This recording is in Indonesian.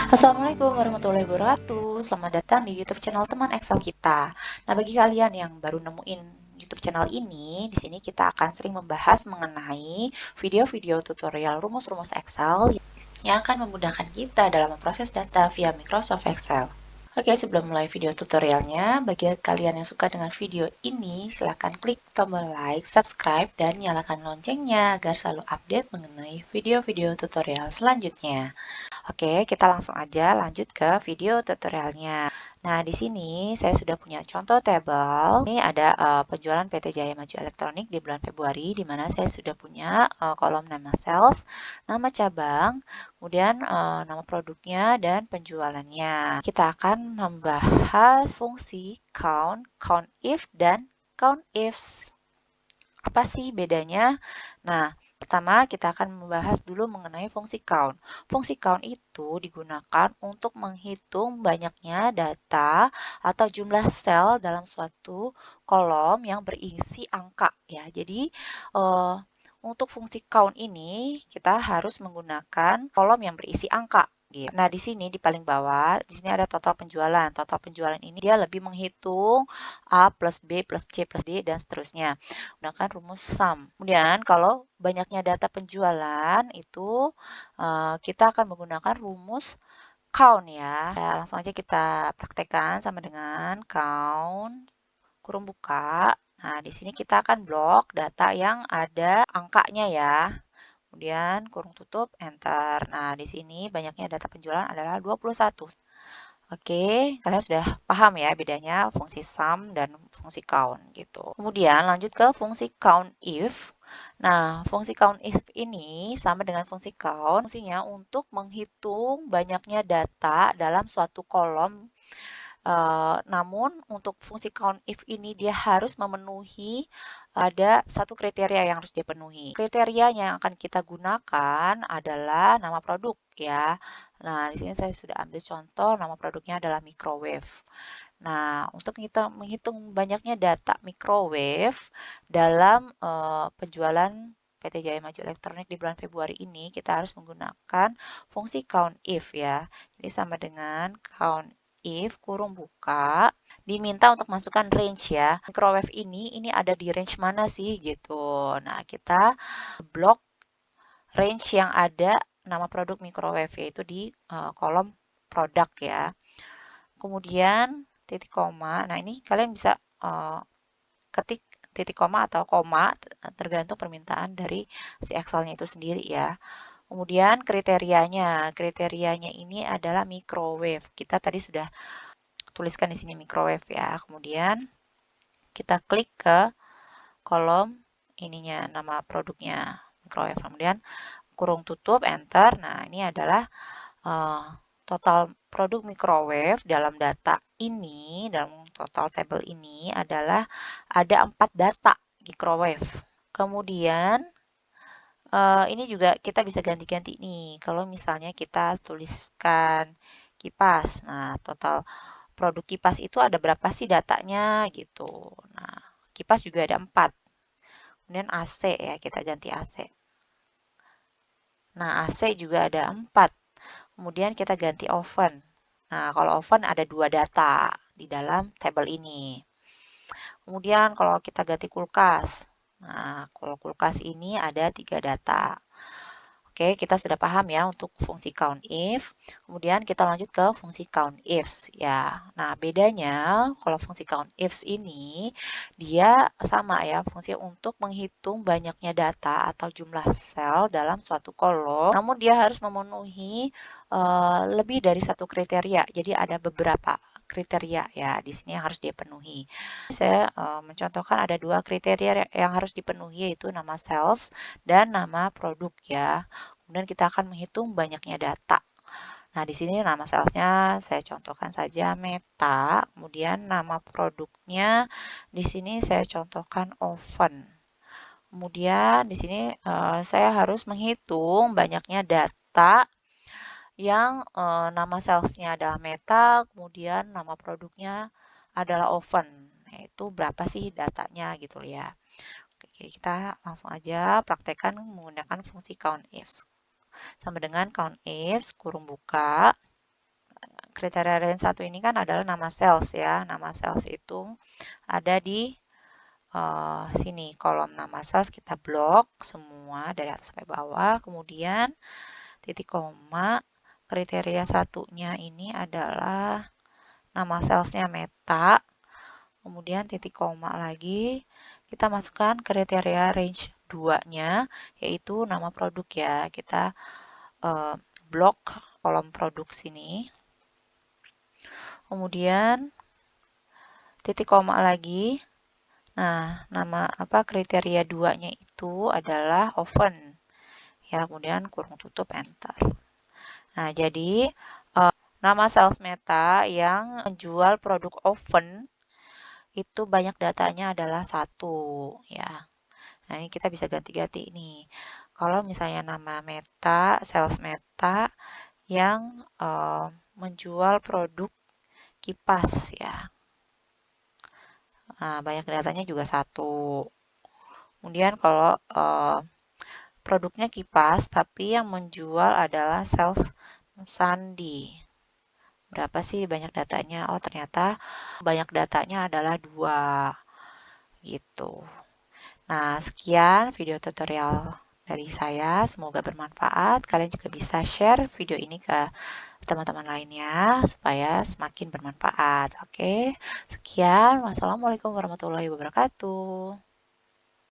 Assalamualaikum warahmatullahi wabarakatuh. Selamat datang di YouTube channel teman Excel kita. Nah, bagi kalian yang baru nemuin YouTube channel ini, di sini kita akan sering membahas mengenai video-video tutorial rumus-rumus Excel yang akan memudahkan kita dalam memproses data via Microsoft Excel. Oke, sebelum mulai video tutorialnya, bagi kalian yang suka dengan video ini, silahkan klik tombol like, subscribe, dan nyalakan loncengnya agar selalu update mengenai video-video tutorial selanjutnya. Oke, kita langsung aja lanjut ke video tutorialnya. Nah, di sini saya sudah punya contoh tabel. Ini ada penjualan PT Jaya Maju Elektronik di bulan Februari, di mana saya sudah punya kolom nama sales, nama cabang, kemudian nama produknya, dan penjualannya. Kita akan membahas fungsi count, count if, dan count ifs. Apa sih bedanya? Nah, pertama kita akan membahas dulu mengenai fungsi count. Fungsi count itu digunakan untuk menghitung banyaknya data atau jumlah sel dalam suatu kolom yang berisi angka ya. Jadi untuk fungsi count ini kita harus menggunakan kolom yang berisi angka. Gitu. Nah, di sini di paling bawah, di sini ada total penjualan. Total penjualan ini dia lebih menghitung A plus B plus C plus D dan seterusnya. Gunakan rumus sum. Kemudian kalau banyaknya data penjualan itu kita akan menggunakan rumus count ya. Langsung aja kita praktekkan sama dengan count kurung buka. Nah, di sini kita akan blok data yang ada angkanya ya. Kemudian kurung tutup, enter. Nah, di sini banyaknya data penjualan adalah 21. Oke, kalian sudah paham ya bedanya fungsi sum dan fungsi count gitu. Kemudian lanjut ke fungsi count if. Nah, fungsi count if ini sama dengan fungsi count, fungsinya untuk menghitung banyaknya data dalam suatu kolom. Namun untuk fungsi count if ini dia harus memenuhi ada satu kriteria yang harus dipenuhi. Kriterianya yang akan kita gunakan adalah nama produk ya. Nah, di sini saya sudah ambil contoh nama produknya adalah microwave. Nah, untuk kita menghitung banyaknya data microwave dalam penjualan PT Jaya Maju Elektronik di bulan Februari ini, kita harus menggunakan fungsi count if ya. Jadi sama dengan count if kurung buka diminta untuk masukkan range ya. Microwave ini ada di range mana sih gitu. Nah, kita blok range yang ada nama produk microwave yaitu di kolom produk ya. Kemudian titik koma. Nah, ini kalian bisa ketik titik koma atau koma tergantung permintaan dari si Excel-nya itu sendiri ya. Kemudian kriterianya ini adalah microwave. Kita tadi sudah tuliskan di sini microwave ya. Kemudian kita klik ke kolom ininya nama produknya microwave. Kemudian kurung tutup, enter. Nah, ini adalah total produk microwave dalam data ini, dalam total table ini adalah ada 4 data microwave. Kemudian ini juga kita bisa ganti-ganti nih. Kalau misalnya kita tuliskan kipas. Nah, total produk kipas itu ada berapa sih datanya gitu. Nah, kipas juga ada 4. Kemudian AC ya, kita ganti AC. Nah, AC juga ada 4. Kemudian kita ganti oven. Nah, kalau oven ada 2 data di dalam tabel ini. Kemudian kalau kita ganti kulkas. Nah, kalau kulkas ini ada 3 data. Oke, kita sudah paham ya untuk fungsi count if. Kemudian kita lanjut ke fungsi count ifs ya. Nah, bedanya kalau fungsi count ifs ini dia sama ya, fungsi untuk menghitung banyaknya data atau jumlah sel dalam suatu kolom. Namun dia harus memenuhi lebih dari satu kriteria. Jadi ada beberapa kriteria ya di sini yang harus dipenuhi. Saya mencontohkan ada 2 kriteria yang harus dipenuhi yaitu nama sales dan nama produk ya. Kemudian kita akan menghitung banyaknya data. Nah, di sini nama salesnya saya contohkan saja Meta, kemudian nama produknya di sini saya contohkan oven. Kemudian di sini saya harus menghitung banyaknya data yang nama salesnya adalah Meta, kemudian nama produknya adalah oven. Itu berapa sih datanya gitu ya. Oke, kita langsung aja praktekkan menggunakan fungsi count ifs. Sama dengan count ifs kurung buka. kriteria range 1 ini kan adalah nama sales ya. Nama sales itu ada di sini, kolom nama sales kita blok semua dari atas sampai bawah. Kemudian titik koma, kriteria satunya ini adalah nama salesnya Meta. Kemudian titik koma lagi, kita masukkan kriteria range 2-nya, yaitu nama produk ya. Kita blok kolom produk sini. Kemudian titik koma lagi. Nah, nama kriteria 2-nya itu adalah oven. Ya, kemudian kurung tutup enter. Nah, jadi nama sales Meta yang menjual produk oven itu banyak datanya adalah 1 ya. Nah, ini kita bisa ganti-ganti nih. Kalau misalnya nama Meta, sales Meta yang menjual produk kipas ya. Nah, banyak datanya juga 1. Kemudian kalau produknya kipas tapi yang menjual adalah sales Sandi. Berapa sih banyak datanya? Oh, ternyata banyak datanya adalah 2 gitu. Nah, sekian video tutorial dari saya. Semoga bermanfaat. Kalian juga bisa share video ini ke teman-teman lainnya supaya semakin bermanfaat. Oke, sekian. Wassalamualaikum warahmatullahi wabarakatuh.